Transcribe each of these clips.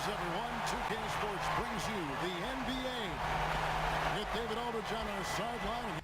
Greetings, everyone. 2K Sports brings you the NBA. With David Aldridge on our sideline.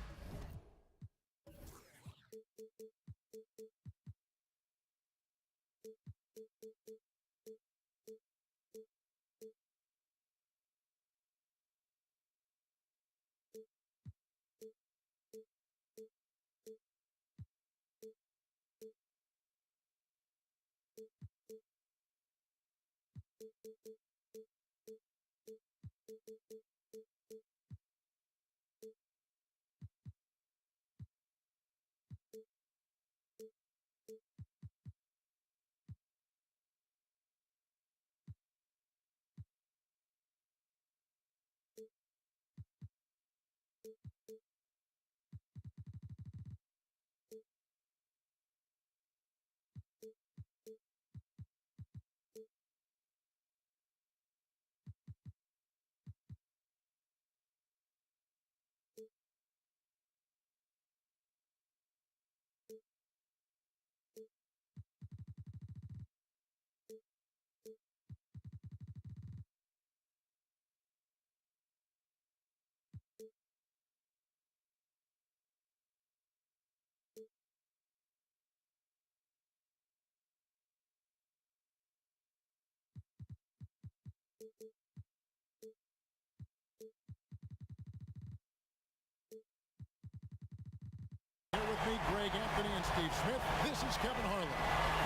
Here with me, Greg Anthony and Steve Smith. This is Kevin Harlan.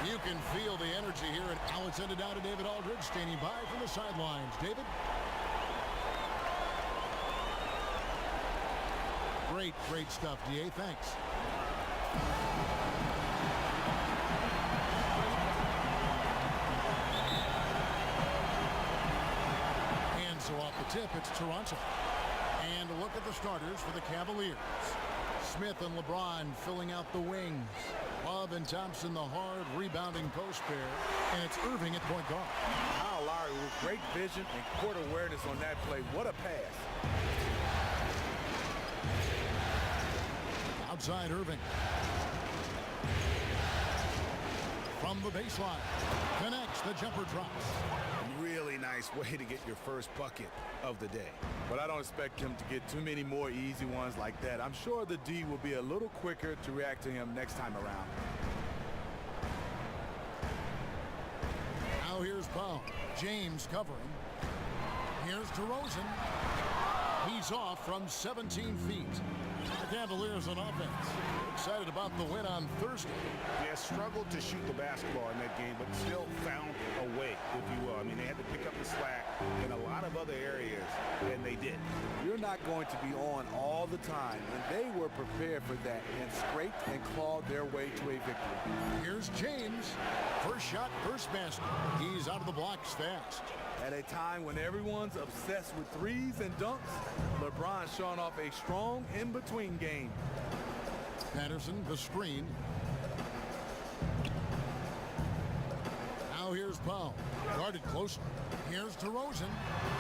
You can feel the energy here, and now it's ended down to David Aldridge standing by from the sidelines. David? Great stuff, DA. Thanks. And so off the tip, it's Toronto. And a look at the starters for the Cavaliers. Smith and LeBron filling out the wings. Love and Thompson, the hard rebounding post pair. And it's Irving at point guard. Kyle Lowry with great vision and court awareness on that play. What a pass. Outside Irving. From the baseline. Connects, the jumper drops. Really nice way to get your first bucket of the day. But I don't expect him to get too many more easy ones like that. I'm sure the D will be a little quicker to react to him next time around. Now here's Powell. James covering. Here's DeRozan. He's off from 17 feet. The Cavaliers on offense. Excited about the win on Thursday. Yeah, struggled to shoot the basketball in that game, but still found a way, if you will. I mean, they had to pick up the slack in a lot of other areas, and they did. You're not going to be on all the time, and they were prepared for that and scraped and clawed their way to a victory. Here's James. First shot, first basket. He's out of the blocks fast. At a time when everyone's obsessed with threes and dunks, LeBron showing off a strong in-between game. Patterson, the screen. Now here's Powell. Guarded closer. Here's DeRozan.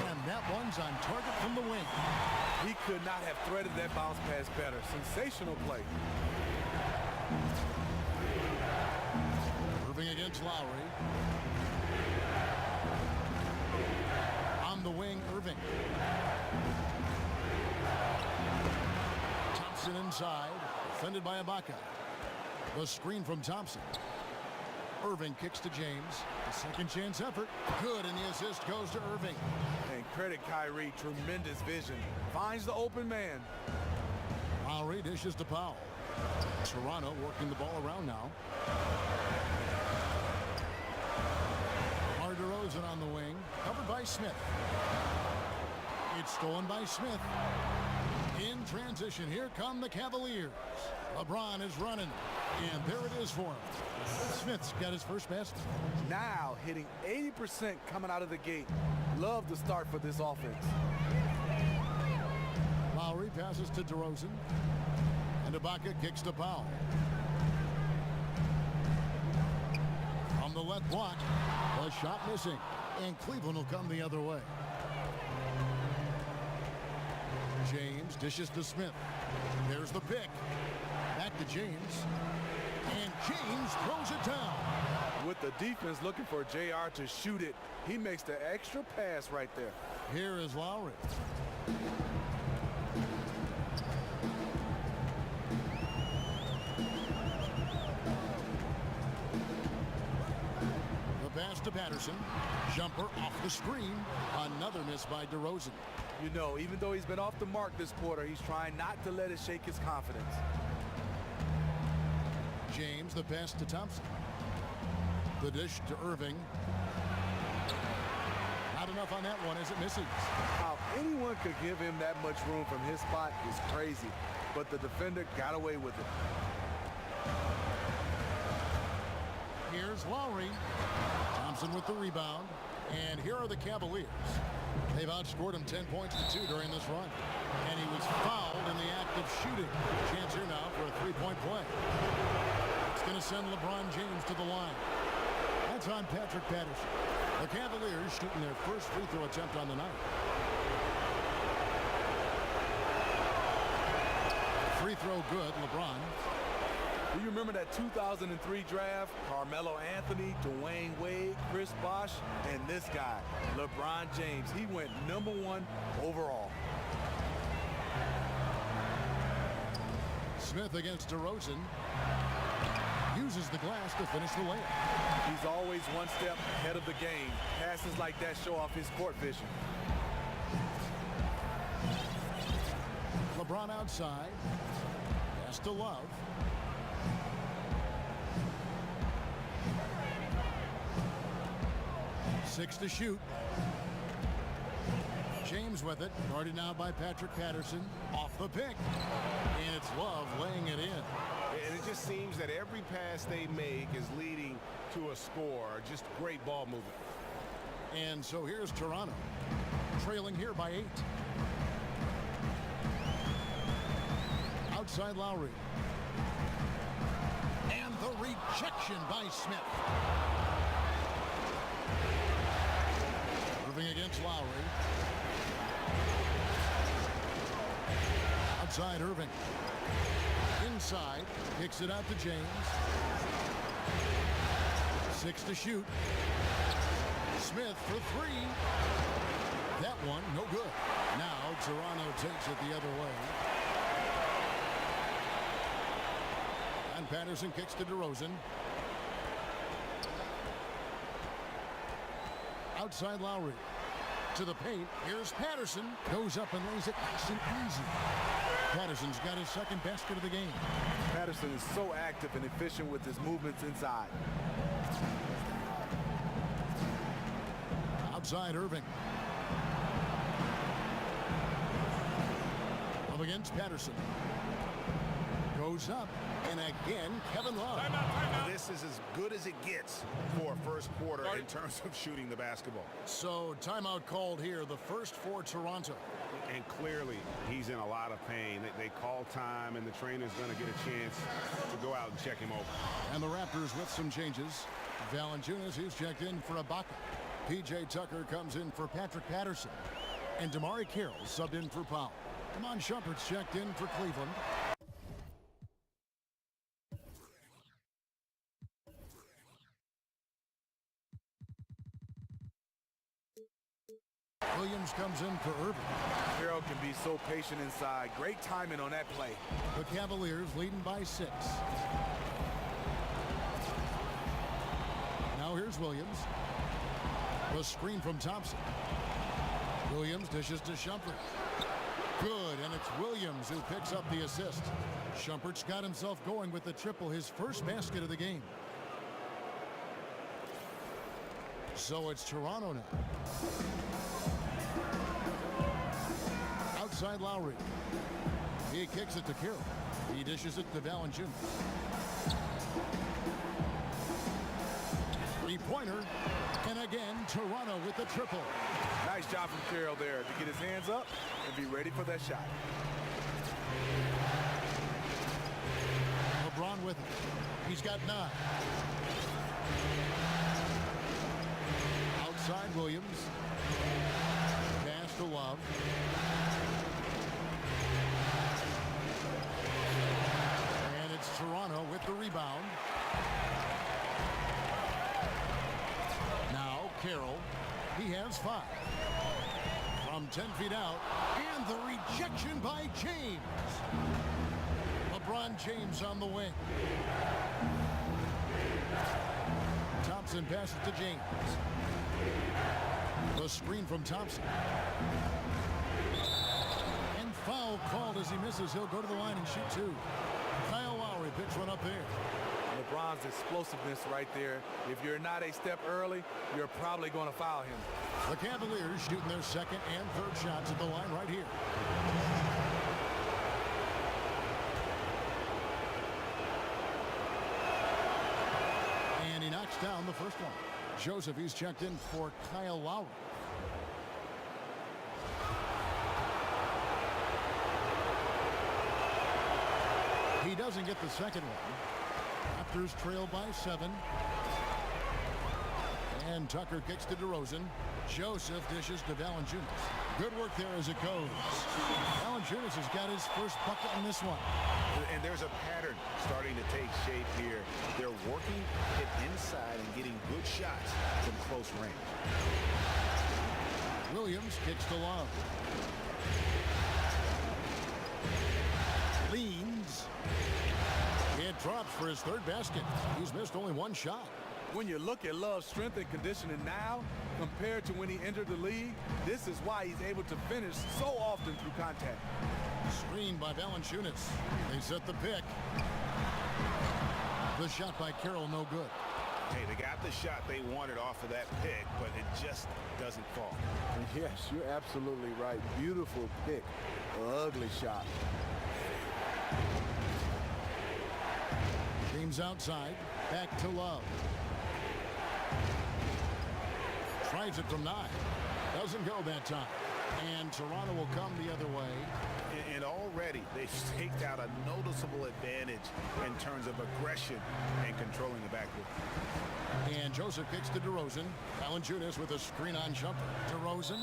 And that one's on target from the wing. He could not have threaded that bounce pass better. Sensational play. Irving against Lowry. On the wing, Irving. Thompson inside. Defended by Ibaka. The screen from Thompson. Irving kicks to James. A second chance effort. Good, and the assist goes to Irving. And credit Kyrie. Tremendous vision. Finds the open man. Lowry dishes to Powell. Toronto working the ball around now. DeRozan on the wing. Covered by Smith. It's stolen by Smith. In transition, here come the Cavaliers. LeBron is running, and there it is for him. Smith's got his first basket. Now hitting 80% coming out of the gate. Love the start for this offense. Lowry passes to DeRozan, and Ibaka kicks to Powell. From the left block, a shot missing, and Cleveland will come the other way. James dishes to Smith. There's the pick. Back to James. And James throws it down. With the defense looking for JR to shoot it, he makes the extra pass right there. Here is Lowry. The pass to Patterson. Jumper off the screen. Another miss by DeRozan. You know, even though he's been off the mark this quarter, he's trying not to let it shake his confidence. James, the pass to Thompson. The dish to Irving. Not enough on that one as it misses. How anyone could give him that much room from his spot is crazy, but the defender got away with it. Here's Lowry. Thompson with the rebound. And here are the Cavaliers. They've outscored him 10 points to 2 during this run. And he was fouled in the act of shooting. Chance here now for a three-point play. It's going to send LeBron James to the line. That's on Patrick Patterson. The Cavaliers shooting their first free throw attempt on the night. Free throw good, LeBron. Do you remember that 2003 draft? Carmelo Anthony, Dwayne Wade, Chris Bosh, and this guy, LeBron James. He went #1 overall. Smith against DeRozan. Uses the glass to finish the layup. He's always one step ahead of the game. Passes like that show off his court vision. LeBron outside. Pass to Love. Six to shoot. James with it. Guarded now by Patrick Patterson. Off the pick. And it's Love laying it in. And it just seems that every pass they make is leading to a score. Just great ball movement. And so here's Toronto. Trailing here by 8. Outside Lowry. And the rejection by Smith. Moving against Lowry. Outside Irving. Inside. Kicks it out to James. 6 to shoot. Smith for 3. That one, no good. Now Toronto takes it the other way. And Patterson kicks to DeRozan. Outside Lowry. To the paint. Here's Patterson. Goes up and lays it nice and easy. Patterson's got his second basket of the game. Patterson is so active and efficient with his movements inside. Outside Irving. Up against Patterson. Goes up. And again, Kevin Love. This is as good as it gets for a first quarter in terms of shooting the basketball. So timeout called here, the first for Toronto. And clearly, he's in a lot of pain. They call time, and the trainer's going to get a chance to go out and check him over. And the Raptors with some changes. Valanciunas, who's checked in for Ibaka. P.J. Tucker comes in for Patrick Patterson. And Damari Carroll subbed in for Powell. Iman Shumpert's checked in for Cleveland. Williams comes in for Irving. Carroll can be so patient inside. Great timing on that play. The Cavaliers leading by 6. Now here's Williams. The screen from Thompson. Williams dishes to Shumpert. Good, and it's Williams who picks up the assist. Shumpert's got himself going with the triple, his first basket of the game. So it's Toronto now. Outside Lowry. He kicks it to Carroll. He dishes it to Valanciunas. Three-pointer. And again, Toronto with the triple. Nice job from Carroll there to get his hands up and be ready for that shot. LeBron with it. He's got 9. Outside Williams. Pass to Love. And it's Toronto with the rebound. Carroll. He has 5. From 10 feet out, and the rejection by James. LeBron James on the wing. Thompson passes to James. The screen from Thompson. And foul called as he misses. He'll go to the line and shoot 2. Kyle Lowry picks one up there. LeBron's explosiveness right there. If you're not a step early, you're probably going to foul him. The Cavaliers shooting their second and third shots at the line right here. And he knocks down the first one. Joseph, he's checked in for Kyle Lowry. He doesn't get the second one. Raptors trail by 7. And Tucker kicks to DeRozan. Joseph dishes to Valanciunas. Good work there as it goes. Valanciunas has got his first bucket in this one. And there's a pattern starting to take shape here. They're working it inside and getting good shots from close range. Williams kicks to Love. Leans. It drops for his third basket. He's missed only 1 shot. When you look at Love's strength and conditioning now compared to when he entered the league, this is why he's able to finish so often through contact. Screened by Valanciunas. They set the pick. The shot by Carroll, no good. Hey, they got the shot they wanted off of that pick, but it just doesn't fall. Yes, you're absolutely right. Beautiful pick. Ugly shot. James outside. Back to Love. Tries it from 9. Doesn't go that time. And Toronto will come the other way. And already they've staked out a noticeable advantage in terms of aggression and controlling the backcourt. And Joseph kicks to DeRozan. Valanciunas with a screen on jumper. DeRozan.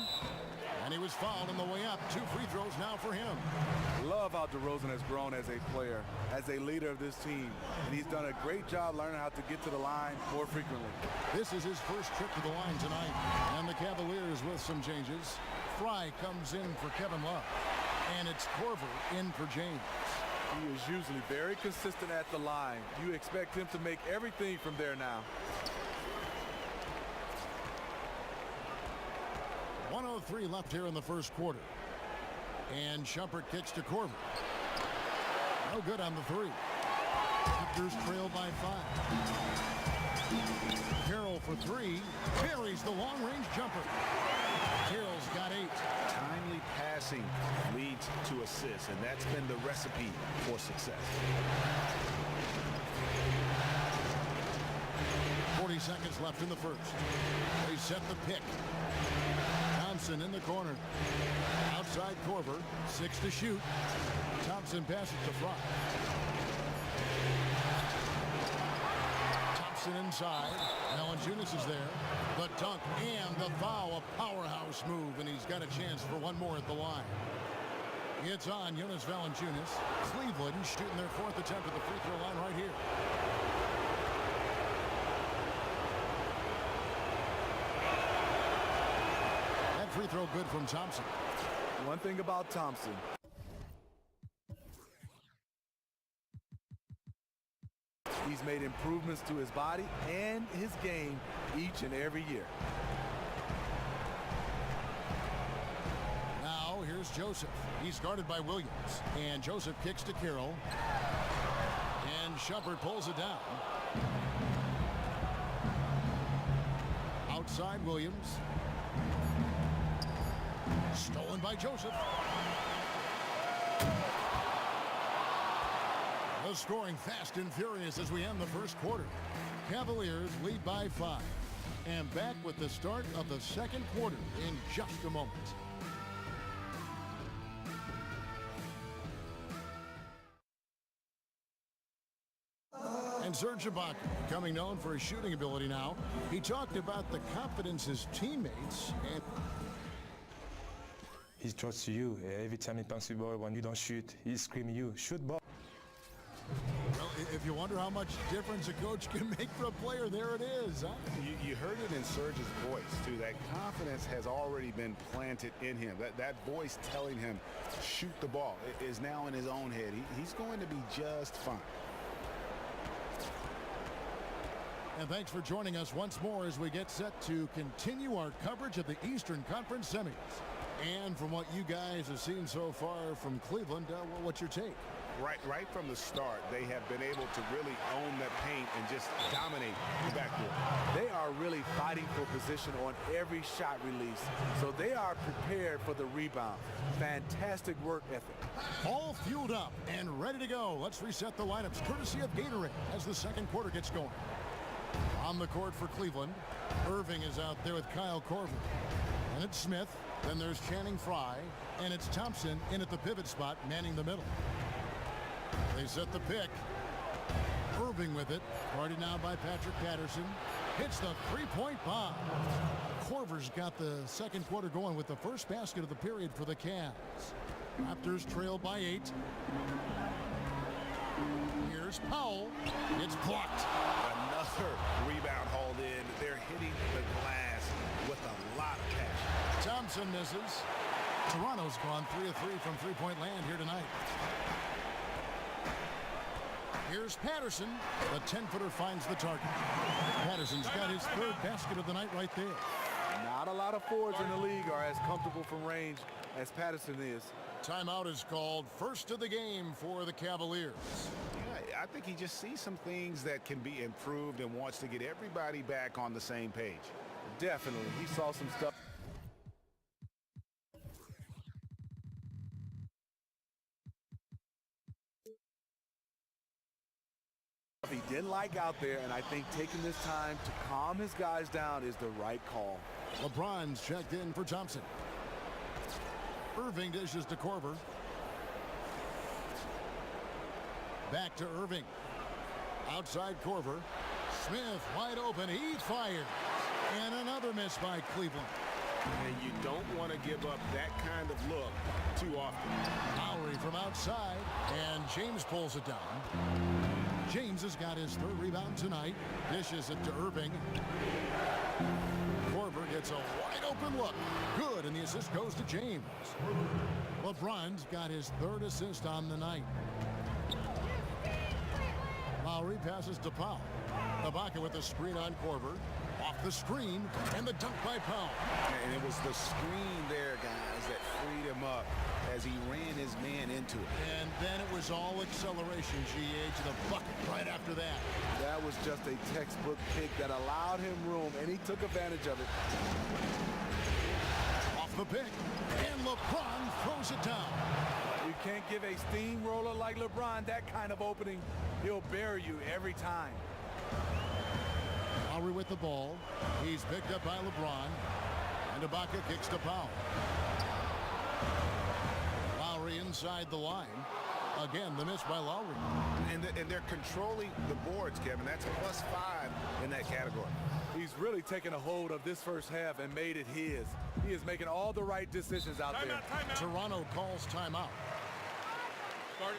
And he was fouled on the way up. 2 free throws now for him. Love how DeRozan has grown as a player, as a leader of this team. And he's done a great job learning how to get to the line more frequently. This is his first trip to the line tonight. And the Cavaliers with some changes. Fry comes in for Kevin Love. And it's Korver in for James. He is usually very consistent at the line. You expect him to make everything from there now. 1:03 left here in the first quarter. And Shumpert kicks to Korver. No good on the 3. Raptors trail by 5. Carroll for 3. Buries the long-range jumper. Carroll's got 8. Timely passing leads to assists, and that's been the recipe for success. 40 seconds left in the first. They set the pick. Thompson in the corner. Outside Korver. 6 to shoot. Thompson passes to Fry. Thompson inside. Valanciunas is there. The dunk and the foul. A powerhouse move, and he's got a chance for one more at the line. It's on Jonas Valanciunas. Cleveland shooting their 4th attempt at the free throw line right here. Free throw good from Thompson. One thing about Thompson. He's made improvements to his body and his game each and every year. Now here's Joseph. He's guarded by Williams. And Joseph kicks to Carroll. And Shumpert pulls it down. Outside Williams. Stolen by Joseph. The scoring fast and furious as we end the first quarter. Cavaliers lead by 5. And back with the start of the second quarter in just a moment. And Serge Ibaka, becoming known for his shooting ability now, he talked about the confidence his teammates and he trusts you. Every time he punches the ball, when you don't shoot, he screams you, shoot ball. well, If you wonder how much difference a coach can make for a player, there it is. Huh? You heard it in Serge's voice, too. That confidence has already been planted in him. That voice telling him, shoot the ball, is now in his own head. He's going to be just fine. And thanks for joining us once more as we get set to continue our coverage of the Eastern Conference semis. And from what you guys have seen so far from Cleveland, what's your take? Right from the start, they have been able to really own that paint and just dominate the backcourt. They are really fighting for position on every shot release, so they are prepared for the rebound. Fantastic work ethic. All fueled up and ready to go. Let's reset the lineups courtesy of Gatorade as the second quarter gets going. On the court for Cleveland, Irving is out there with Kyle Korver. And it's Smith. Then there's Channing Frye. And it's Thompson in at the pivot spot, manning the middle. They set the pick. Irving with it. Guarded now by Patrick Patterson. Hits the three-point bomb. Korver's got the second quarter going with the first basket of the period for the Cavs. Raptors trail by 8. Here's Powell. It's blocked. Another rebound hauled in. They're hitting the glass with a lot of passion. Thompson misses. Toronto's gone 3 of 3 from three-point land here tonight. Here's Patterson. The 10-footer finds the target. Patterson's got his third basket of the night right there. Not a lot of forwards in the league are as comfortable from range as Patterson is. Timeout is called. First of the game for the Cavaliers. Yeah, I think he just sees some things that can be improved and wants to get everybody back on the same page. Definitely. He saw some stuff. He didn't like out there, and I think taking this time to calm his guys down is the right call. LeBron's checked in for Thompson. Irving dishes to Korver. Back to Irving. Outside Korver. Smith wide open. He fires. And another miss by Cleveland. And you don't want to give up that kind of look too often. Lowry from outside. And James pulls it down. James has got his third rebound tonight. Dishes it to Irving. Korver gets a wide open look. Good, and the assist goes to James. LeBron's got his third assist on the night. Lowry passes to Powell. Ibaka with the screen on Korver. Off the screen, and the dunk by Powell. And it was the screen there, guys, that freed him up as he ran his man into it. And then it was all acceleration, GA, to the bucket right after that. That was just a textbook pick that allowed him room, and he took advantage of it. Off the pick, and LeBron throws it down. You can't give a steamroller like LeBron that kind of opening. He'll bury you every time. Lowry with the ball. He's picked up by LeBron. And Ibaka kicks to Powell. Lowry inside the line. Again, the miss by Lowry. And they're controlling the boards, Kevin. That's a +5 in that category. He's really taken a hold of this first half and made it his. He is making all the right decisions out there. Timeout. Toronto calls timeout. Start.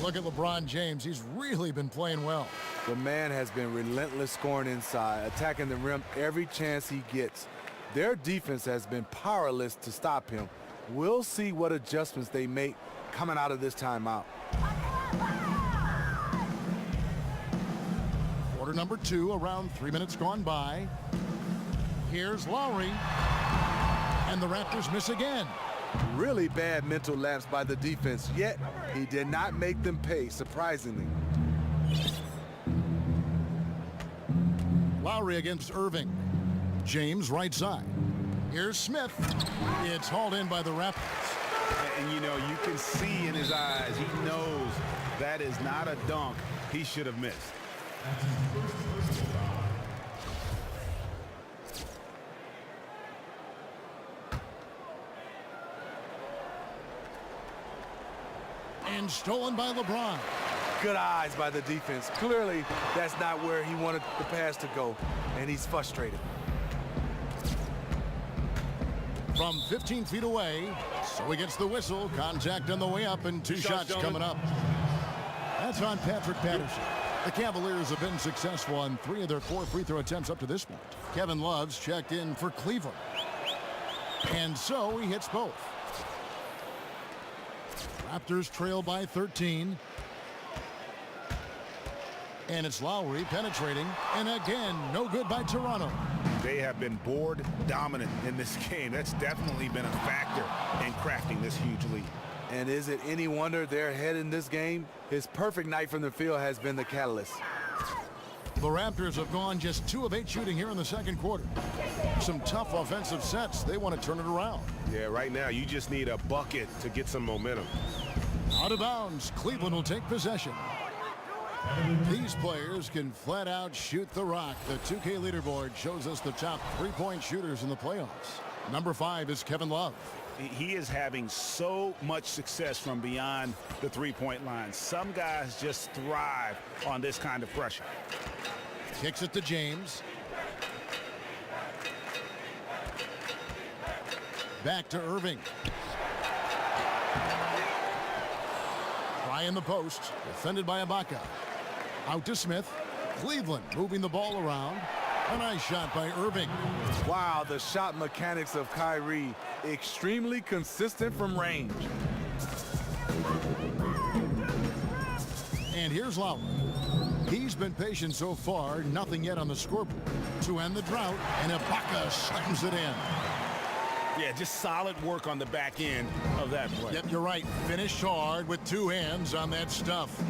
Look at LeBron James. He's really been playing well. The man has been relentless scoring inside, attacking the rim every chance he gets. Their defense has been powerless to stop him. We'll see what adjustments they make coming out of this timeout. Quarter number 2, around 3 minutes gone by. Here's Lowry. And the Raptors miss again. Really bad mental lapse by the defense, yet he did not make them pay, surprisingly. Lowry against Irving. James right side. Here's Smith. It's hauled in by the Raptors. And you know, you can see in his eyes, he knows that is not a dunk he should have missed. And stolen by LeBron. Good eyes by the defense. Clearly, that's not where he wanted the pass to go, and he's frustrated. from 15 feet away. So he gets the whistle. Contact on the way up and two shots coming up. That's on Patrick Patterson. The Cavaliers have been successful on 3 of their 4 free throw attempts up to this point. Kevin Love's checked in for Cleveland. And so he hits both. Raptors trail by 13. And it's Lowry penetrating. And again, no good by Toronto. They have been board dominant in this game. That's definitely been a factor in crafting this huge lead. And is it any wonder they're ahead in this game? His perfect night from the field has been the catalyst. The Raptors have gone just 2 of 8 shooting here in the second quarter. Some tough offensive sets. They want to turn it around. Yeah, right now you just need a bucket to get some momentum. Out of bounds. Cleveland will take possession. These players can flat out shoot the rock. The 2K leaderboard shows us the top 3-point shooters in the playoffs. Number 5 is Kevin Love. He is having so much success from beyond the three-point line. Some guys just thrive on this kind of pressure. Kicks it to James. Back to Irving. Try in the post. Defended by Ibaka. Out to Smith. Cleveland moving the ball around. A nice shot by Irving. Wow, the shot mechanics of Kyrie. Extremely consistent from range. And here's Lowry. He's been patient so far. Nothing yet on the scoreboard to end the drought. And Ibaka slams it in. Yeah, just solid work on the back end of that play. Yep, you're right. Finished hard with 2 hands on that stuff.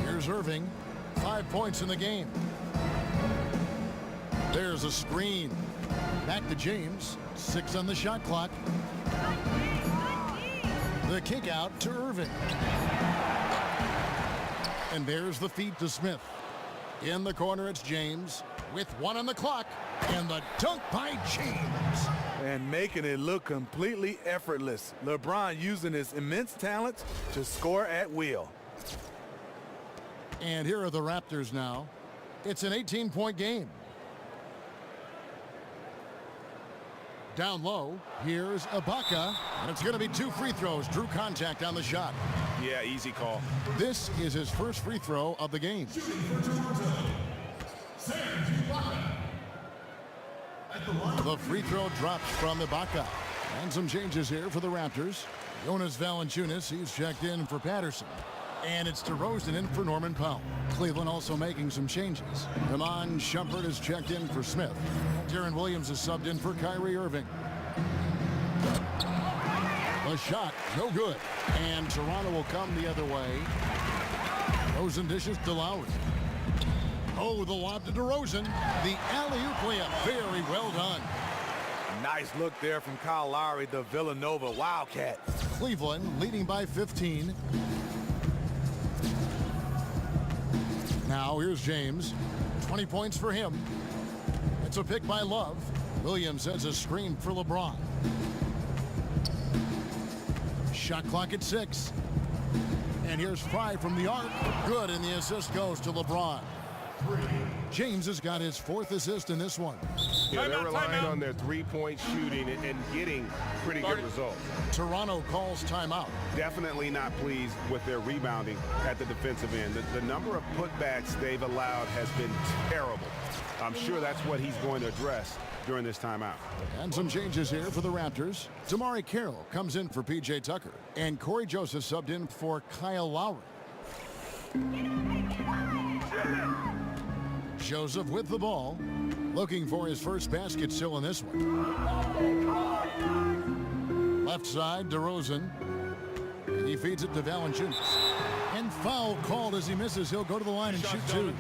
Here's Irving. 5 points in the game. There's a screen. Back to James. 6 on the shot clock. The kick out to Irving. And there's the feed to Smith. In the corner, it's James with 1 on the clock. And the dunk by James. And making it look completely effortless. LeBron using his immense talent to score at will. And here are the Raptors now. It's an 18-point game. Down low, here's Ibaka. And it's going to be 2 free throws. Drew contact on the shot. Yeah, easy call. This is his first free throw of the game. The free throw drops from Ibaka. And some changes here for the Raptors. Jonas Valanciunas, he's checked in for Patterson. And it's DeRozan in for Norman Powell. Cleveland also making some changes. Iman Shumpert is checked in for Smith. Deron Williams is subbed in for Kyrie Irving. The shot, no good. And Toronto will come the other way. DeRozan dishes to Lowry. Oh, the lob to DeRozan. The alley-oop layup, very well done. Nice look there from Kyle Lowry, the Villanova Wildcat. Cleveland leading by 15. Now here's James. 20 points for him. It's a pick by Love. Williams has a screen for LeBron. Shot clock at 6. And here's Fry from the arc. Good, and the assist goes to LeBron. James has got his 4th assist in this one. Yeah, they're relying on their three-point shooting and getting pretty good results. Toronto calls timeout. Definitely not pleased with their rebounding at the defensive end. The number of putbacks they've allowed has been terrible. I'm sure that's what he's going to address during this timeout. And some changes here for the Raptors. Damari Carroll comes in for P.J. Tucker. And Corey Joseph subbed in for Kyle Lowry. Joseph with the ball, looking for his first basket still in this one. Left side, DeRozan. He feeds it to Valanciunas. And foul called as he misses. He'll go to the line and shoot 2.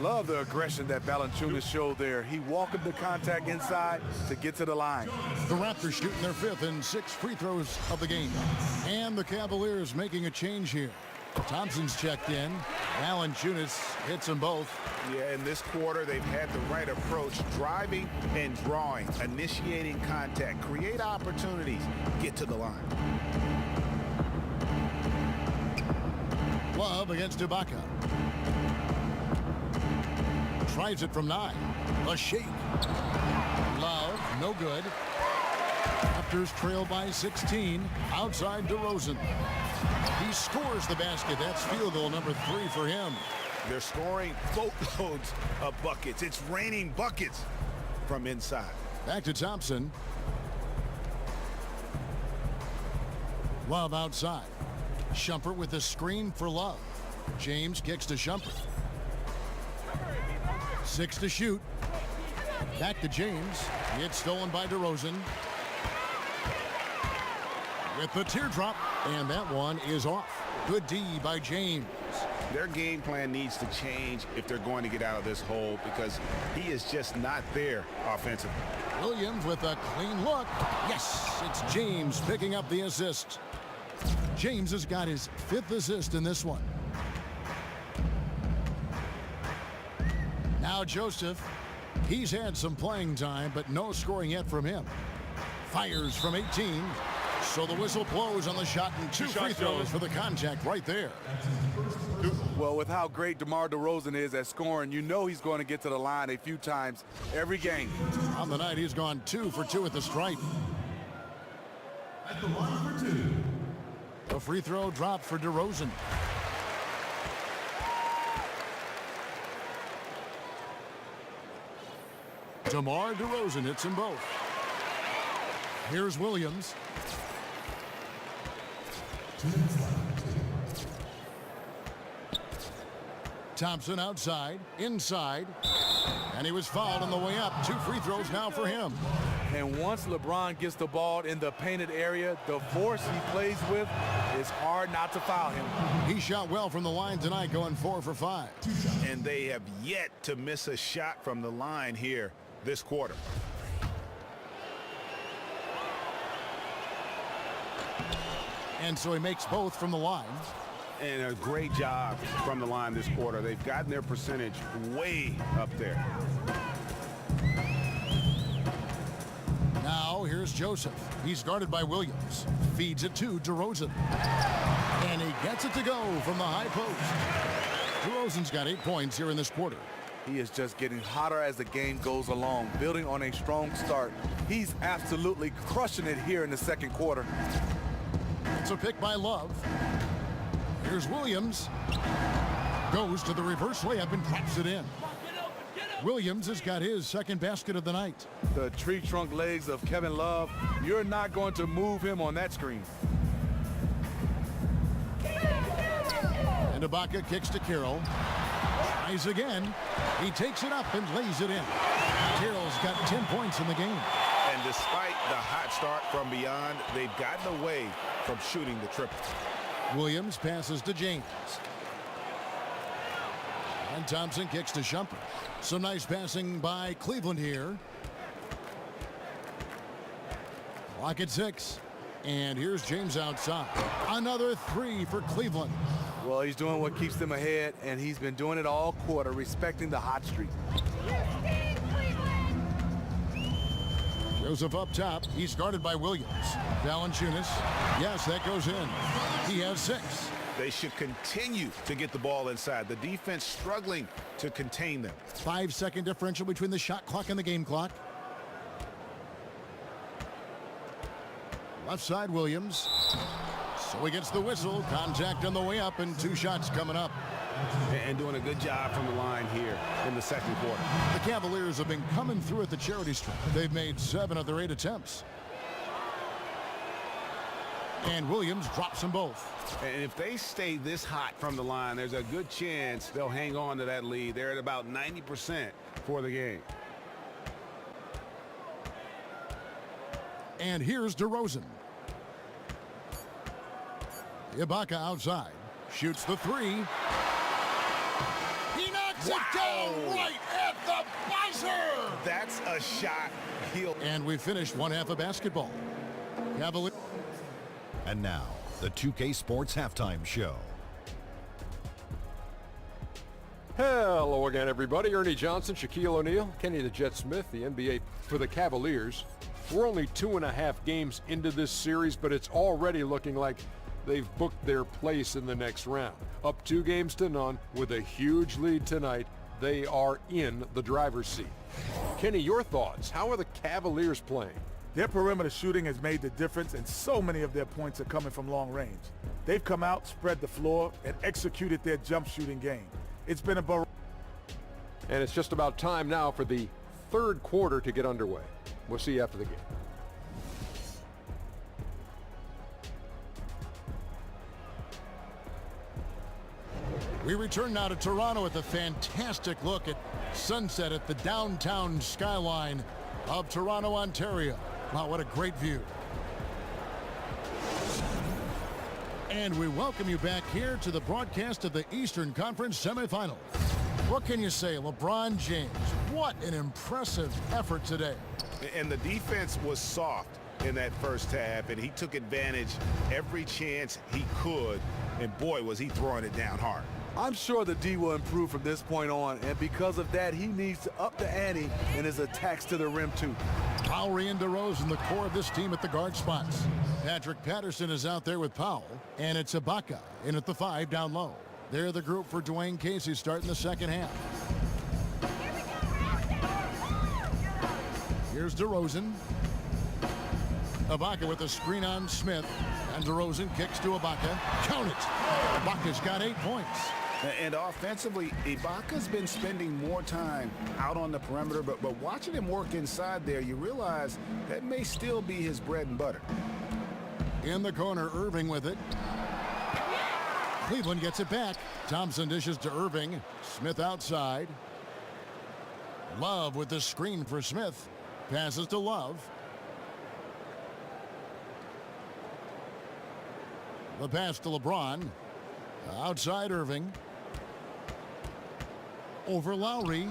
Love the aggression that Valanciunas showed there. He welcomed the contact inside to get to the line. The Raptors shooting their 5th and 6th free throws of the game. And the Cavaliers making a change here. Thompson's checked in. Valanciunas hits them both. Yeah, in this quarter, they've had the right approach, driving and drawing, initiating contact, create opportunities, get to the line. Love against Ibaka. Tries it from 9. A shake. Love, no good. Raptors trail by 16. Outside DeRozan. He scores the basket. That's field goal number 3 for him. They're scoring boatloads of buckets. It's raining buckets from inside. Back to Thompson. Love outside. Shumpert with a screen for Love. James kicks to Shumpert. 6 to shoot. Back to James. It's stolen by DeRozan. With the teardrop, and that one is off. Good D by James. Their game plan needs to change if they're going to get out of this hole because he is just not there offensively. Williams with a clean look. Yes, it's James picking up the assist. James has got his 5th assist in this one. Now Joseph. He's had some playing time, but no scoring yet from him. Fires from 18. So the whistle blows on the shot and 2 free throws for the contact right there. Well, with how great DeMar DeRozan is at scoring, you know he's going to get to the line a few times every game. On the night, he's gone 2 for 2 at the stripe. At the line for 2. A free throw dropped for DeRozan. DeMar DeRozan hits them both. Here's Williams. 2 minutes left. Thompson outside, inside, and he was fouled on the way up. 2 free throws now for him. And once LeBron gets the ball in the painted area, the force he plays with, it's hard not to foul him. He shot well from the line tonight, going 4 for 5. And they have yet to miss a shot from the line here this quarter. And so he makes both from the line. And a great job from the line this quarter. They've gotten their percentage way up there. Now here's Joseph. He's guarded by Williams. Feeds it to DeRozan. And he gets it to go from the high post. DeRozan's got 8 points here in this quarter. He is just getting hotter as the game goes along, building on a strong start. He's absolutely crushing it here in the second quarter. It's a pick by Love. Here's Williams. Goes to the reverse layup and claps it in. Williams has got his 2nd basket of the night. The tree trunk legs of Kevin Love, you're not going to move him on that screen. And Ibaka kicks to Carroll. Tries again. He takes it up and lays it in. Carroll's got 10 points in the game. And despite the hot start from beyond, they've gotten away from shooting the triple. Williams passes to James. And Thompson kicks to Shumpert. Some nice passing by Cleveland here. Clock at 6. And here's James outside. Another 3 for Cleveland. Well, he's doing what keeps them ahead, and he's been doing it all quarter, respecting the hot streak. Joseph up top. He's guarded by Williams. Valanciunas. Yes, that goes in. He has 6. They should continue to get the ball inside. The defense struggling to contain them. 5-second differential between the shot clock and the game clock. Left side Williams. So he gets the whistle. Contact on the way up and 2 shots coming up. And doing a good job from the line here in the second quarter. The Cavaliers have been coming through at the charity stripe. They've made 7 of their 8 attempts. And Williams drops them both. And if they stay this hot from the line, there's a good chance they'll hang on to that lead. They're at about 90% for the game. And here's DeRozan. Ibaka outside. Shoots the 3. He knocks it down right at the buzzer! That's a shot he'll... And we finished one half of basketball. Cavaliers. And now, the 2K Sports Halftime Show. Hello again, everybody. Ernie Johnson, Shaquille O'Neal, Kenny the Jet Smith, the NBA for the Cavaliers. We're only 2.5 games into this series, but it's already looking like they've booked their place in the next round. Up 2 games to none with a huge lead tonight. They are in the driver's seat. Kenny, your thoughts? How are the Cavaliers playing? Their perimeter shooting has made the difference, and so many of their points are coming from long range. They've come out, spread the floor, and executed their jump shooting game. It's been a And it's just about time now for the third quarter to get underway. We'll see you after the game. We return now to Toronto with a fantastic look at sunset at the downtown skyline of Toronto, Ontario. Wow, what a great view. And we welcome you back here to the broadcast of the Eastern Conference semifinals. What can you say, LeBron James? What an impressive effort today. And the defense was soft in that first half, and he took advantage every chance he could, and boy, was he throwing it down hard. I'm sure the D will improve from this point on, and because of that, he needs to up the ante in his attacks to the rim, too. Lowry and DeRozan, the core of this team at the guard spots. Patrick Patterson is out there with Powell, and it's Ibaka in at the 5 down low. They're the group for Dwayne Casey starting the second half. Here's DeRozan. Ibaka with a screen on Smith, and DeRozan kicks to Ibaka. Count it! Ibaka's got 8 points. And offensively, Ibaka's been spending more time out on the perimeter, but watching him work inside there, you realize that may still be his bread and butter. In the corner, Irving with it. Cleveland gets it back. Thompson dishes to Irving. Smith outside. Love with the screen for Smith. Passes to Love. The pass to LeBron. Outside Irving. Over Lowry.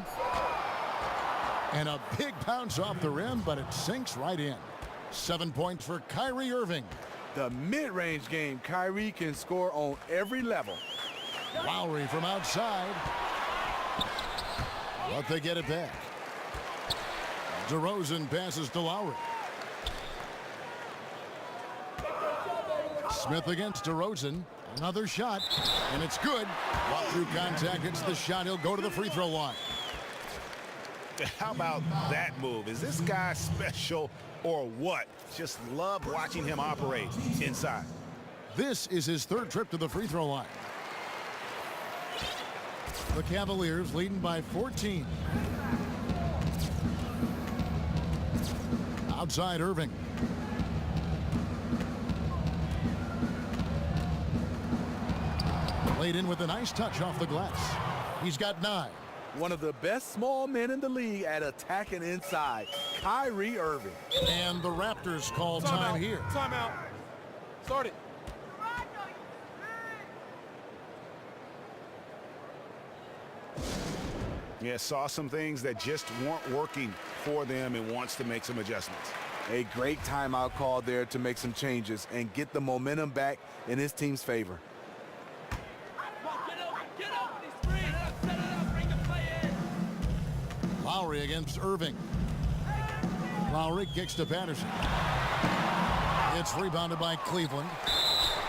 And a big bounce off the rim, but it sinks right in. 7 points for Kyrie Irving. The mid-range game, Kyrie can score on every level. Lowry from outside. But they get it back. DeRozan passes to Lowry. Smith against DeRozan. Another shot, and it's good. Walk through contact, hits the shot. He'll go to the free throw line. How about that move? Is this guy special or what? Just love watching him operate inside. This is his third trip to the free throw line. The Cavaliers leading by 14. Outside Irving. Laid in with a nice touch off the glass. He's got 9. One of the best small men in the league at attacking inside, Kyrie Irving. And the Raptors call time here. Timeout. Start it. Yeah, saw some things that just weren't working for them and wants to make some adjustments. A great timeout call there to make some changes and get the momentum back in his team's favor. Lowry against Irving. Lowry kicks to Patterson. It's rebounded by Cleveland.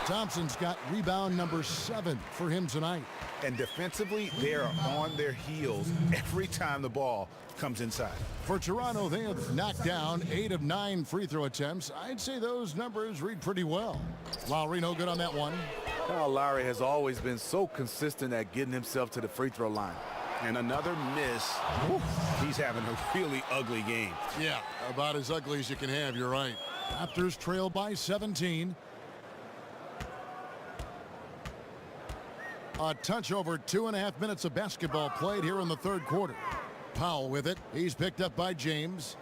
Thompson's got rebound number 7 for him tonight. And defensively, they are on their heels every time the ball comes inside. For Toronto, they have knocked down 8 of 9 free throw attempts. I'd say those numbers read pretty well. Lowry no good on that one. Kyle Lowry has always been so consistent at getting himself to the free throw line. And another miss. He's having a really ugly game. Yeah, about as ugly as you can have, you're right. Raptors trail by 17. A touch over 2.5 minutes of basketball played here in the third quarter. Powell with it. He's picked up by James.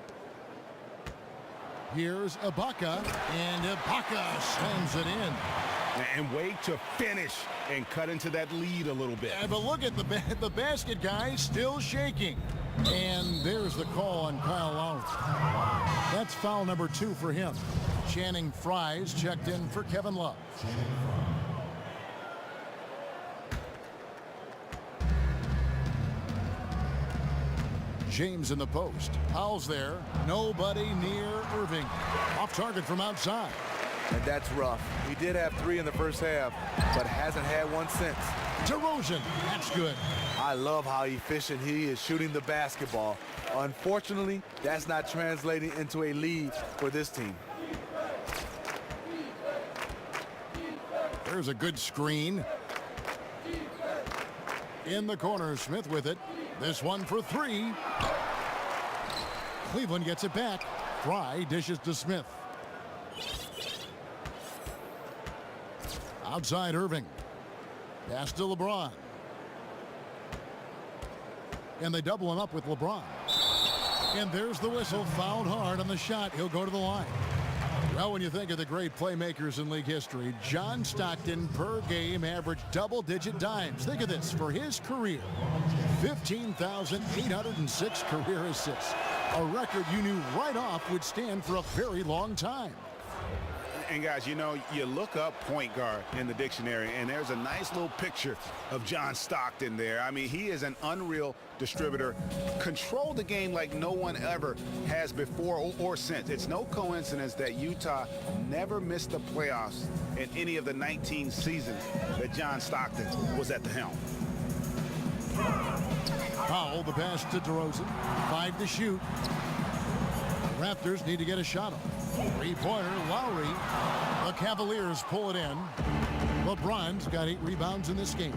Here's Ibaka, and Ibaka slams it in. And wait to finish and cut into that lead a little bit. Yeah, but look at the basket guy still shaking. And there's the call on Kyle Lowry. That's foul number 2 for him. Channing Frye's checked in for Kevin Love. James in the post. Powell's there. Nobody near Irving. Off target from outside. And that's rough. He did have 3 in the first half, but hasn't had one since. DeRozan, that's good. I love how efficient he is shooting the basketball. Unfortunately, that's not translating into a lead for this team. There's a good screen. In the corner, Smith with it. This one for three. Cleveland gets it back. Fry dishes to Smith. Outside Irving. Pass to LeBron. And they double him up with LeBron. And there's the whistle. Fouled hard on the shot. He'll go to the line. Well, when you think of the great playmakers in league history, John Stockton per game averaged double-digit dimes. Think of this. For his career, 15,806 career assists. A record you knew right off would stand for a very long time. And guys, you know, you look up point guard in the dictionary, and there's a nice little picture of John Stockton there. I mean, he is an unreal distributor. Controlled the game like no one ever has before or since. It's no coincidence that Utah never missed the playoffs in any of the 19 seasons that John Stockton was at the helm. Powell, the pass to DeRozan. 5 to shoot. Raptors need to get a shot off. Three-pointer, Lowry. The Cavaliers pull it in. LeBron's got 8 rebounds in this game.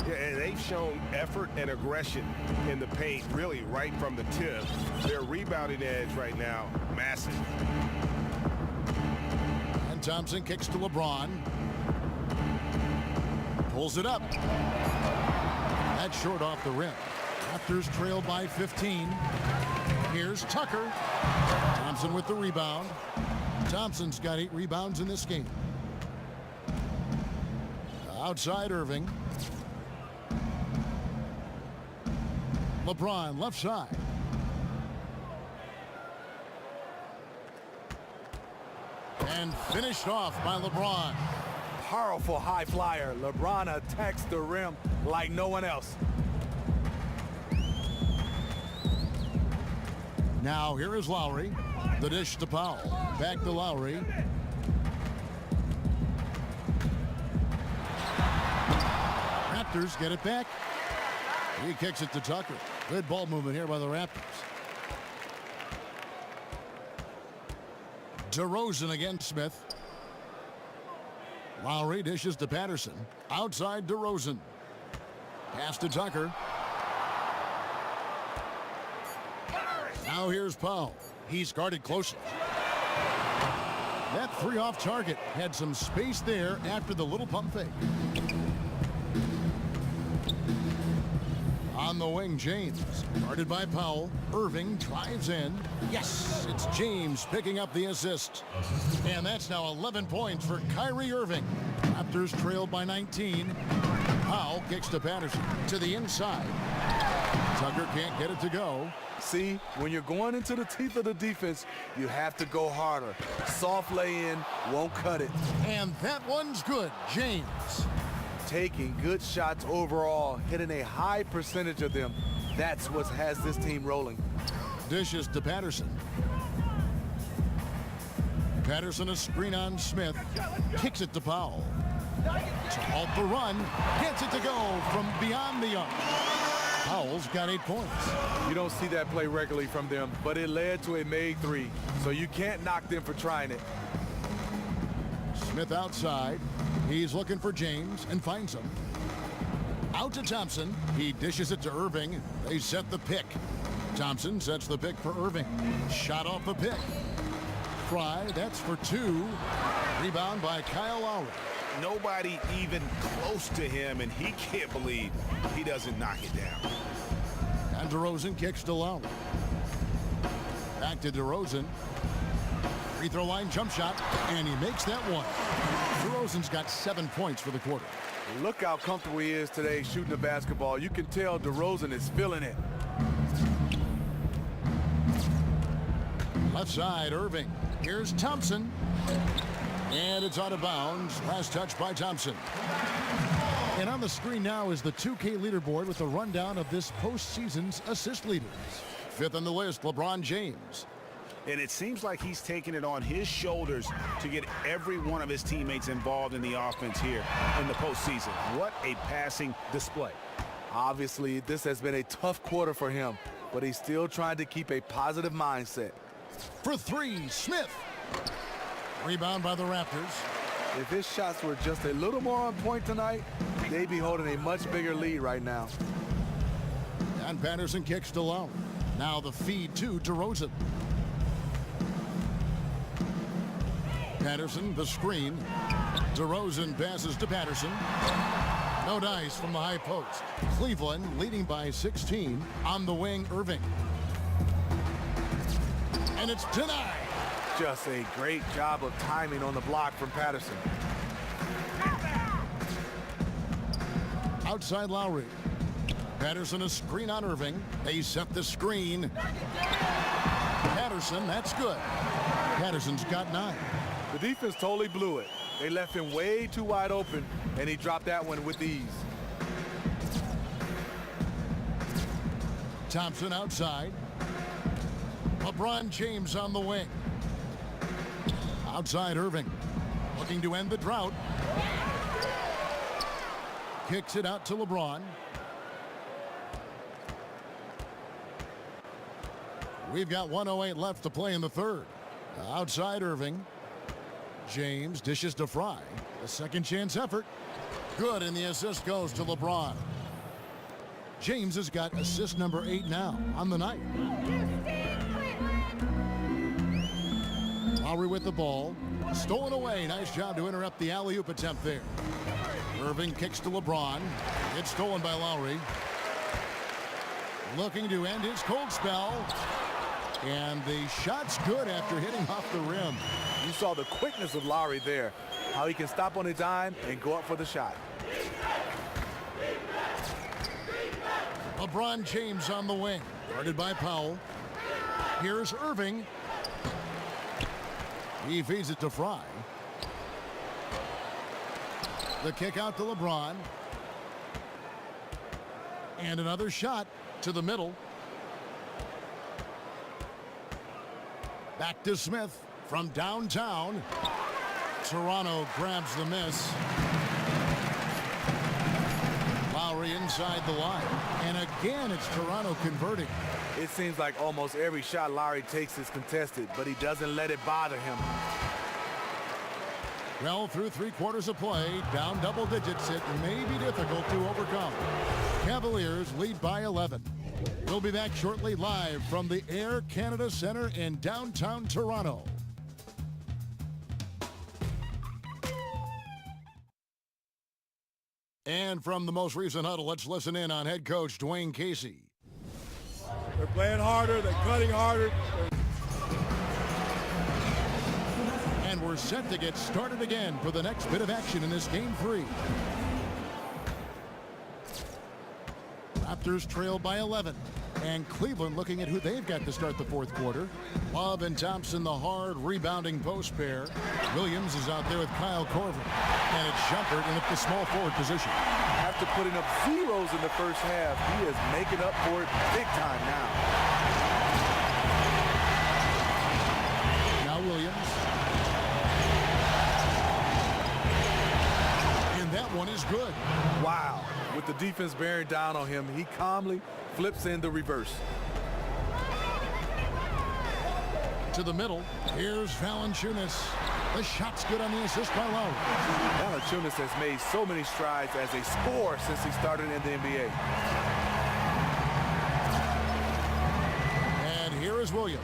Yeah, and they've shown effort and aggression in the paint, really right from the tip. Their rebounding edge right now, massive. And Thompson kicks to LeBron. Pulls it up. That's short off the rim. Raptors trail by 15. Here's Tucker. Thompson with the rebound. Thompson's got 8 rebounds in this game. Outside Irving. LeBron left side. And finished off by LeBron. Powerful high flyer. LeBron attacks the rim like no one else. Now here is Lowry. The dish to Powell. Back to Lowry. Raptors get it back. He kicks it to Tucker. Good ball movement here by the Raptors. DeRozan against Smith. Lowry dishes to Patterson. Outside DeRozan. Pass to Tucker. Now here's Powell. He's guarded closely. That 3 off target had some space there after the little pump fake. On the wing, James. Guarded by Powell. Irving drives in. Yes, it's James picking up the assist. And that's now 11 points for Kyrie Irving. Raptors trailed by 19. Powell kicks to Patterson. To the inside. Tucker can't get it to go. See, when you're going into the teeth of the defense, you have to go harder. Soft lay-in won't cut it. And that one's good. James. Taking good shots overall, hitting a high percentage of them. That's what has this team rolling. Dishes to Patterson. Patterson a screen on Smith. Kicks it to Powell. To halt the run. Gets it to go from beyond the arc. Powell's got 8 points. You don't see that play regularly from them, but it led to a made 3, so you can't knock them for trying it. Smith outside. He's looking for James and finds him. Out to Thompson. He dishes it to Irving. They set the pick. Thompson sets the pick for Irving. Shot off the pick. Fry, that's for 2. Rebound by Kyle Lowry. Nobody even close to him, and he can't believe he doesn't knock it down. And DeRozan kicks to Lowry. Back to DeRozan. Free throw line jump shot, and he makes that one. DeRozan's got 7 points for the quarter. Look how comfortable he is today shooting the basketball. You can tell DeRozan is feeling it. Left side, Irving. Here's Thompson. And it's out of bounds. Last touch by Thompson. And on the screen now is the 2K leaderboard with a rundown of this postseason's assist leaders. 5th on the list, LeBron James. And it seems like he's taking it on his shoulders to get every one of his teammates involved in the offense here in the postseason. What a passing display. Obviously, this has been a tough quarter for him, but he's still trying to keep a positive mindset. For three, Smith. Rebound by the Raptors. If his shots were just a little more on point tonight, they'd be holding a much bigger lead right now. And Patterson kicks to Lowry. Now the feed to DeRozan. Patterson, the screen. DeRozan passes to Patterson. No dice from the high post. Cleveland leading by 16. On the wing, Irving. And it's denied. Just a great job of timing on the block from Patterson. Outside Lowry. Patterson a screen on Irving. They set the screen. Patterson, that's good. Patterson's got 9. The defense totally blew it. They left him way too wide open, and he dropped that one with ease. Thompson outside. LeBron James on the wing. Outside Irving. Looking to end the drought. Kicks it out to LeBron. We've got 1:08 left to play in the third. Outside Irving. James dishes to Fry. A second chance effort. Good, and the assist goes to LeBron. James has got assist number 8 now on the night. Lowry with the ball. Stolen away. Nice job to interrupt the alley-oop attempt there. Irving kicks to LeBron. It's stolen by Lowry. Looking to end his cold spell. And the shot's good after hitting off the rim. You saw the quickness of Lowry there, how he can stop on a dime and go up for the shot. LeBron James on the wing, guarded by Powell. Here's Irving. He feeds it to Fry. The kick out to LeBron. And another shot to the middle. Back to Smith from downtown. Toronto grabs the miss. Lowry inside the line. And again, it's Toronto converting. It seems like almost every shot Lowry takes is contested, but he doesn't let it bother him. Well, through 3 quarters of play, down double digits, it may be difficult to overcome. Cavaliers lead by 11. We'll be back shortly live from the Air Canada Centre in downtown Toronto. And from the most recent huddle, let's listen in on head coach Dwayne Casey. They're playing harder. They're cutting harder. And we're set to get started again for the next bit of action in this game 3. Raptors trail by 11. And Cleveland looking at who they've got to start the fourth quarter. Love and Thompson, the hard rebounding post pair. Williams is out there with Kyle Korver. And it's Shumpert in at the small forward position. After putting up zeros in the first half, he is making up for it big time now. Now Williams. And that one is good. Wow. With the defense bearing down on him, he calmly flips in the reverse. To the middle. Here's Valanciunas. The shot's good on the assist by Lowry. Valanciunas has made so many strides as a scorer since he started in the NBA. And here is Williams.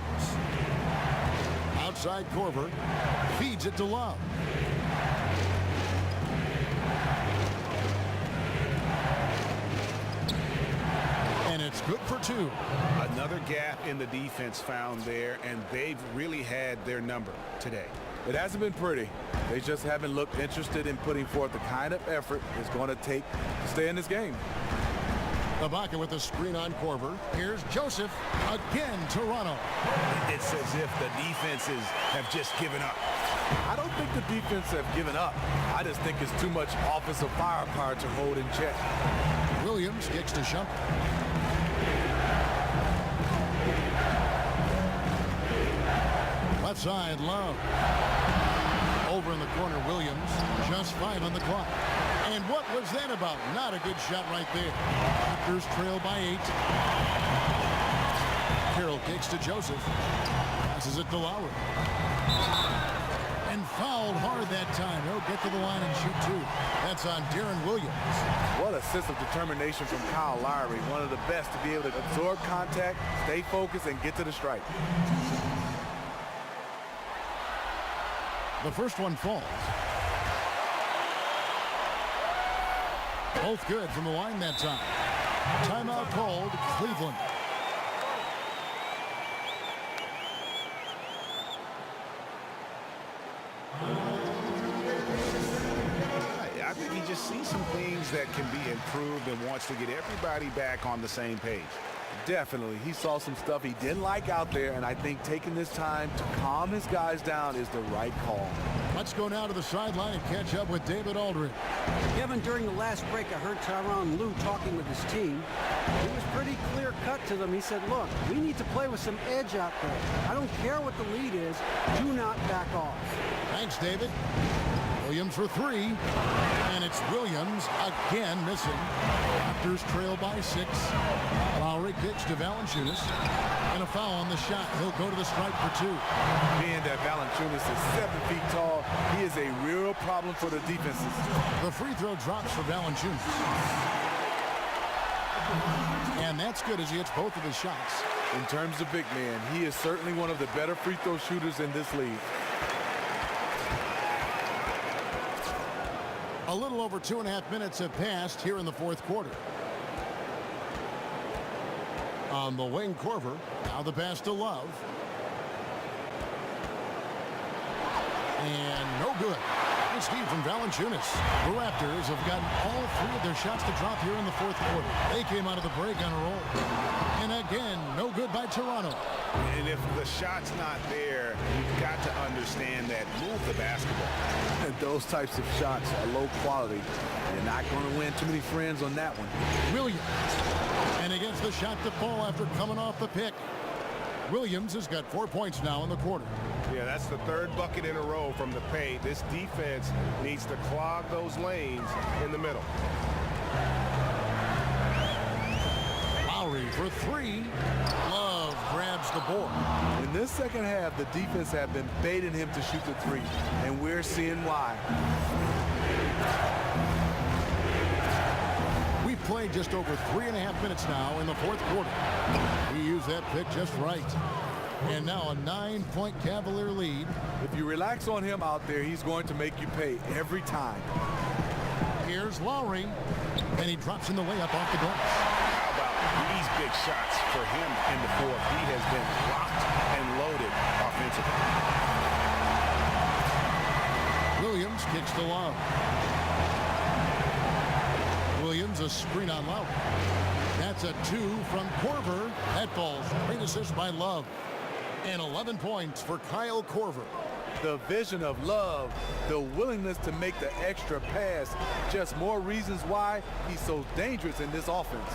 Outside Korver. Feeds it to Love. And it's good for 2. Another gap in the defense found there, and they've really had their number today. It hasn't been pretty. They just haven't looked interested in putting forth the kind of effort it's going to take to stay in this game. Ibaka with the screen on Korver. Here's Joseph. Again, Toronto. It's as if the defenses have just given up. I don't think the defense have given up. I just think it's too much offensive firepower to hold in check. Williams kicks to Shumpert. Left side, Love. Over in the corner, Williams. Just 5 on the clock. And what was that about? Not a good shot right there. Raptors trail by 8. Carroll kicks to Joseph. Passes it to Lowry. And fouled hard that time. He'll get to the line and shoot 2. That's on Deron Williams. What a sense of determination from Kyle Lowry. One of the best to be able to absorb contact, stay focused, and get to the strike. The first one falls. Both good from the line that time. Timeout called, Cleveland. I think he just sees some things that can be improved and wants to get everybody back on the same page. Definitely. He saw some stuff he didn't like out there, and I think taking this time to calm his guys down is the right call. Let's go now to the sideline and catch up with David Aldridge. Kevin, during the last break, I heard Tyronn Lue talking with his team. It was pretty clear cut to them. He said, look, we need to play with some edge out there. I don't care what the lead is. Do not back off. Thanks, David. Williams for 3. And it's Williams again missing. Raptors trail by 6. Lowry kicks to Valanciunas. And a foul on the shot. He'll go to the stripe for 2. Being that Valanciunas is 7 feet tall, he is a real problem for the defenses. The free throw drops for Valanciunas. And that's good as he hits both of his shots. In terms of big man, he is certainly one of the better free throw shooters in this league. A little over 2.5 minutes have passed here in the fourth quarter. On the wing, Korver. Now the pass to Love. And no good. Nice feed from Valanciunas. The Raptors have gotten all 3 of their shots to drop here in the fourth quarter. They came out of the break on a roll. And again, no good by Toronto. And if the shot's not there, you've got to understand that. Move the basketball. And those types of shots are low quality. You're not going to win too many friends on that one. Williams. And against the shot to fall after coming off the pick. Williams has got 4 points now in the quarter. Yeah, that's the 3rd bucket in a row from the paint. This defense needs to clog those lanes in the middle. Lowry for 3. Love grabs the board. In this second half, the defense have been baiting him to shoot the 3, and we're seeing why. We've played just over 3.5 minutes now in the fourth quarter. We use that pick just right. And now a 9-point Cavalier lead. If you relax on him out there, he's going to make you pay every time. Here's Lowry, and he drops in the layup off the glass. How about these big shots for him in the fourth? He has been locked and loaded offensively. Williams kicks to Love. Williams a screen on Love. That's a 2 from Korver. That falls. Great assist by Love. And 11 points for Kyle Korver. The vision of Love, the willingness to make the extra pass, just more reasons why he's so dangerous in this offense.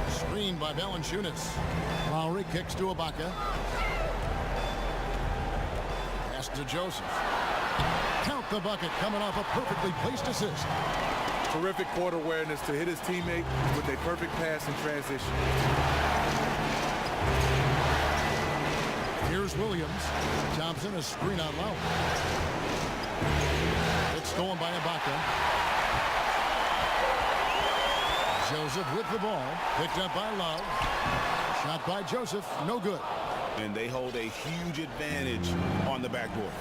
Screened by Valanciunas. Lowry kicks to Ibaka. Pass to Joseph. Count the bucket coming off a perfectly placed assist. Terrific court awareness to hit his teammate with a perfect pass in transition. Here's Williams. Thompson a screen on Lowry. It's stolen by Ibaka. Joseph with the ball. Picked up by Love. Shot by Joseph. No good. And they hold a huge advantage on the backboard.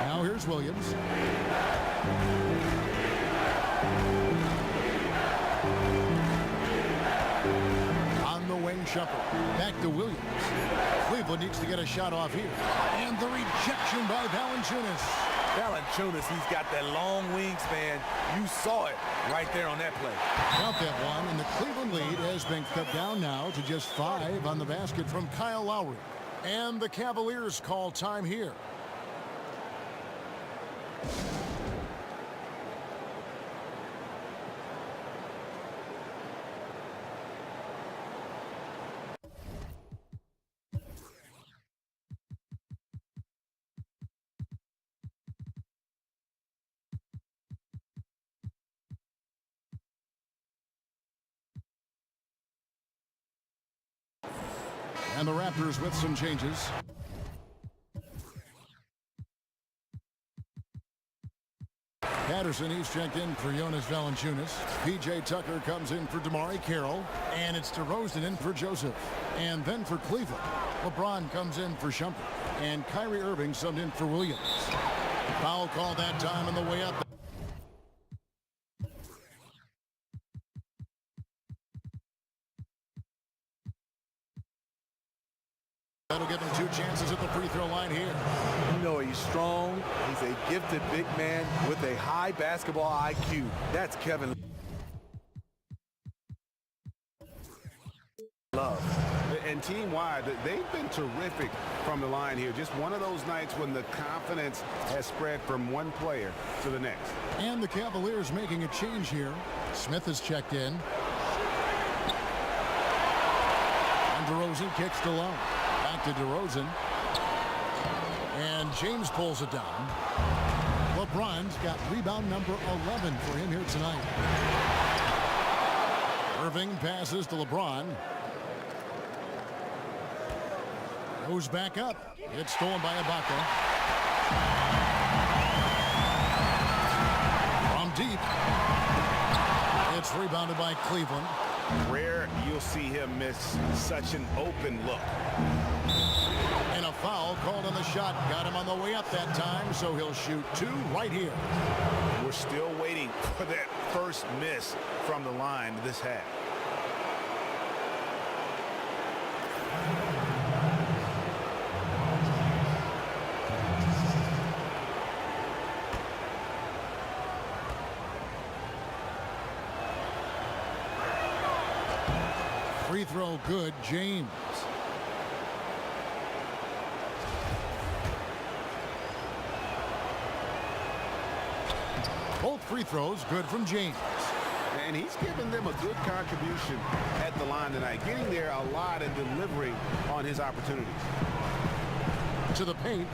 Now here's Williams. On the wing, shuffle. Back to Williams. Cleveland needs to get a shot off here. And the rejection by Valanciunas. Valanciunas, he's got that long wingspan. You saw it right there on that play. Count that one, and the Cleveland lead has been cut down now to just 5 on the basket from Kyle Lowry. And the Cavaliers call time here. And the Raptors with some changes. Patterson, he's checked in for Jonas Valanciunas. P.J. Tucker comes in for DeMar Carroll. And it's DeRozan in for Joseph. And then for Cleveland, LeBron comes in for Shumpert. And Kyrie Irving subbed in for Williams. Foul call that time on the way up. That'll give him 2 chances at the free throw line here. You know he's strong. He's a gifted big man with a high basketball IQ. That's Kevin Love. And team-wide, they've been terrific from the line here. Just one of those nights when the confidence has spread from one player to the next. And the Cavaliers making a change here. Smith has checked in. And DeRozan kicks to low. Back to DeRozan. And James pulls it down. LeBron's got rebound number 11 for him here tonight. Irving passes to LeBron. Goes back up. It's stolen by Ibaka. From deep. It's rebounded by Cleveland. Rare you'll see him miss such an open look. And a foul called on the shot. Got him on the way up that time, so he'll shoot 2 right here. We're still waiting for that first miss from the line this half. Free throw good, James. Both free throws good from James. And he's given them a good contribution at the line tonight, getting there a lot and delivering on his opportunities. To the paint.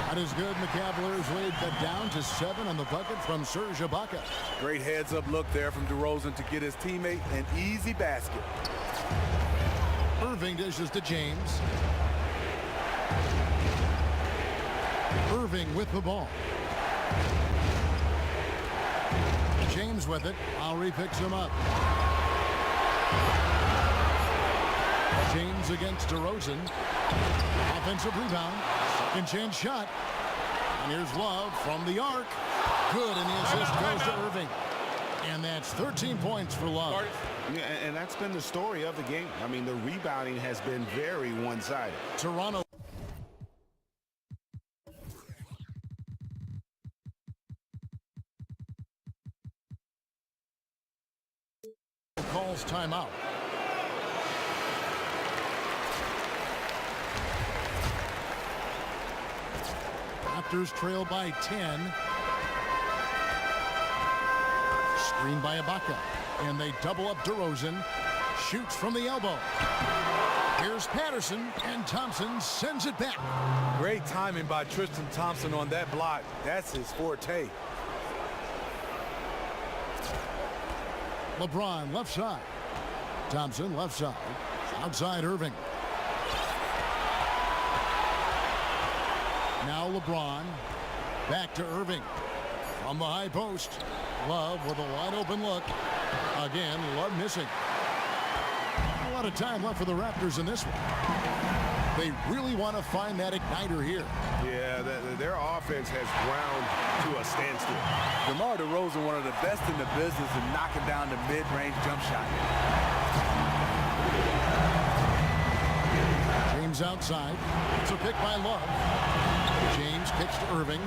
That is good, and the Cavaliers laid that down to 7 on the bucket from Serge Ibaka. Great heads-up look there from DeRozan to get his teammate an easy basket. Irving dishes to James. Irving with the ball. James with it. Lowry picks him up. James against DeRozan. Offensive rebound. Second chance shot. And here's Love from the arc. Good, and the assist goes to Irving. And that's 13 points for Love. Yeah, and that's been the story of the game. I mean, the rebounding has been very one-sided. Toronto. Calls timeout. Raptors trail by 10. Screen by Ibaka. And they double up DeRozan. Shoots from the elbow. Here's Patterson, and Thompson sends it back. Great timing by Tristan Thompson on that block. That's his forte. LeBron left side. Thompson left side. Outside Irving. Now LeBron. Back to Irving. From the high post. Love with a wide open look. Again, Love missing. A lot of time left for the Raptors in this one. They really want to find that igniter here. Yeah, their offense has ground to a standstill. DeMar DeRozan, one of the best in the business in knocking down the mid-range jump shot. James outside. It's a pick by Love. James kicks to Irving.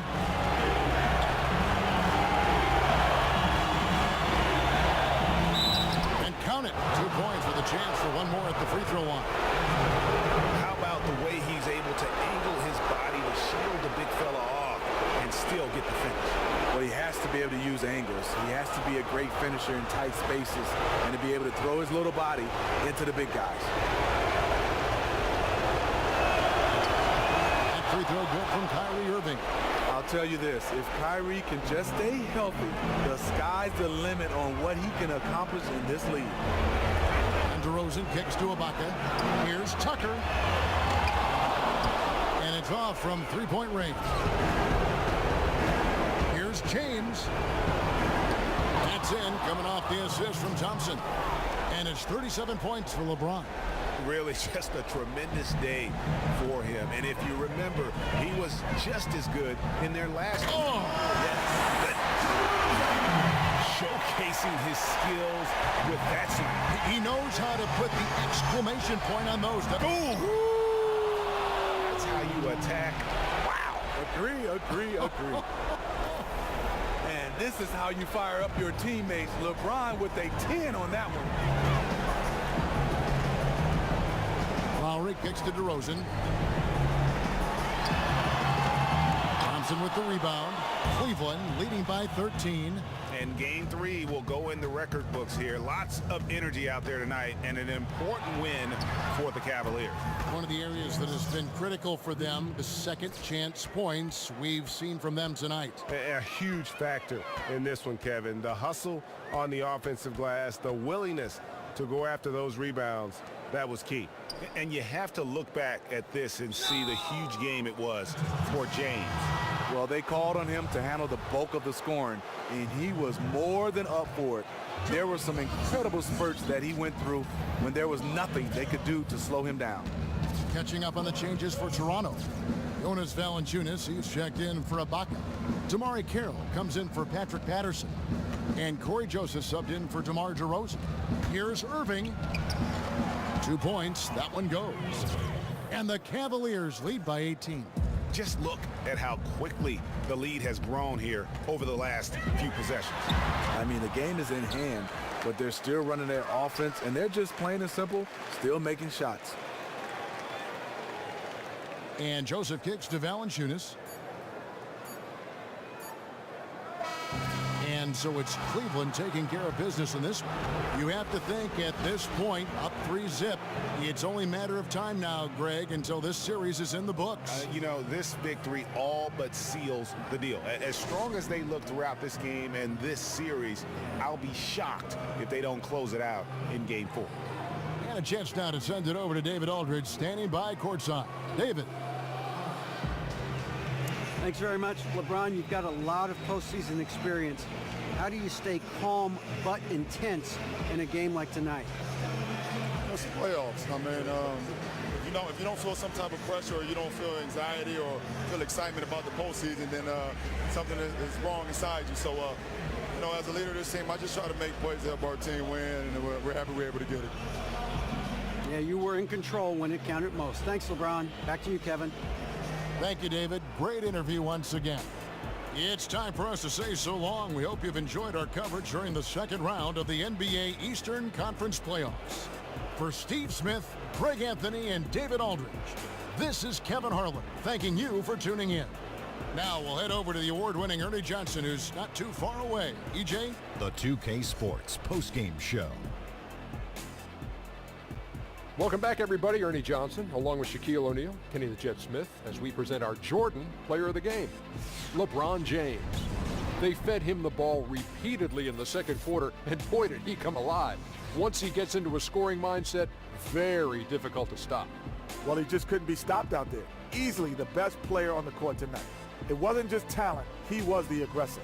And count it. 2 points with a chance for one more at the free throw line. How about the way he's able to angle his body to shield the big fella off and still get the finish? Well, he has to be able to use angles. He has to be a great finisher in tight spaces and to be able to throw his little body into the big guys. That free throw good from Kyrie Irving. I'll tell you this, if Kyrie can just stay healthy, the sky's the limit on what he can accomplish in this league. And DeRozan kicks to Ibaka. Here's Tucker. And it's off from three-point range. Here's James. That's in, coming off the assist from Thompson. And it's 37 points for LeBron. Really just a tremendous day for him. And if you remember, he was just as good in their last showcasing his skills with that. He knows how to put the exclamation point on those. Boom! That's how you attack. Wow. Agree. And this is how you fire up your teammates. LeBron with a 10 on that one. Lowry kicks to DeRozan. Thompson with the rebound. Cleveland leading by 13. And game 3 will go in the record books here. Lots of energy out there tonight and an important win for the Cavaliers. One of the areas that has been critical for them, the second chance points we've seen from them tonight. A huge factor in this one, Kevin. The hustle on the offensive glass, the willingness to go after those rebounds, that was key. And you have to look back at this and see the huge game it was for James. Well, they called on him to handle the bulk of the scoring, and he was more than up for it. There were some incredible spurts that he went through when there was nothing they could do to slow him down. Catching up on the changes for Toronto. Jonas Valanciunas, he's checked in for Ibaka. Damari Carroll comes in for Patrick Patterson. And Corey Joseph subbed in for DeMar DeRozan. Here's Irving. 2 points. That one goes. And the Cavaliers lead by 18. Just look at how quickly the lead has grown here over the last few possessions. I mean, the game is in hand, but they're still running their offense, and they're just plain and simple, still making shots. And Joseph kicks to Valanciunas. And so it's Cleveland taking care of business in this one. You have to think at this point, up 3-0. It's only a matter of time now, Greg, until this series is in the books. You know, this victory all but seals the deal. As strong as they look throughout this game and this series, I'll be shocked if they don't close it out in game 4. And a chance now to send it over to David Aldridge, standing by courtside. David. Thanks very much, LeBron. You've got a lot of postseason experience. How do you stay calm but intense in a game like tonight? It's the playoffs. I mean, if you don't feel some type of pressure or you don't feel anxiety or feel excitement about the postseason, then something is wrong inside you. So, as a leader of this team, I just try to make plays to help our team win, and we're happy we're able to get it. Yeah, you were in control when it counted most. Thanks, LeBron. Back to you, Kevin. Thank you, David. Great interview once again. It's time for us to say so long. We hope you've enjoyed our coverage during the second round of the NBA Eastern Conference Playoffs. For Steve Smith, Greg Anthony, and David Aldridge, this is Kevin Harlan thanking you for tuning in. Now we'll head over to the award-winning Ernie Johnson, who's not too far away. EJ? The 2K Sports postgame show. Welcome back, everybody. Ernie Johnson, along with Shaquille O'Neal, Kenny the Jet Smith, as we present our Jordan Player of the Game, LeBron James. They fed him the ball repeatedly in the second quarter, and boy, did he come alive. Once he gets into a scoring mindset, very difficult to stop. Well, he just couldn't be stopped out there. Easily the best player on the court tonight. It wasn't just talent. He was the aggressor.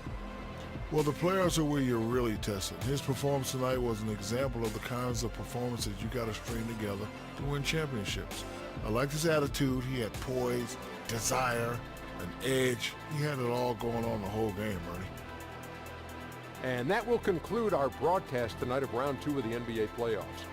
Well, the players are where you're really tested. His performance tonight was an example of the kinds of performances you got to string together to win championships. I liked his attitude. He had poise, desire, an edge. He had it all going on the whole game, Ernie. And that will conclude our broadcast tonight of round 2 of the NBA playoffs.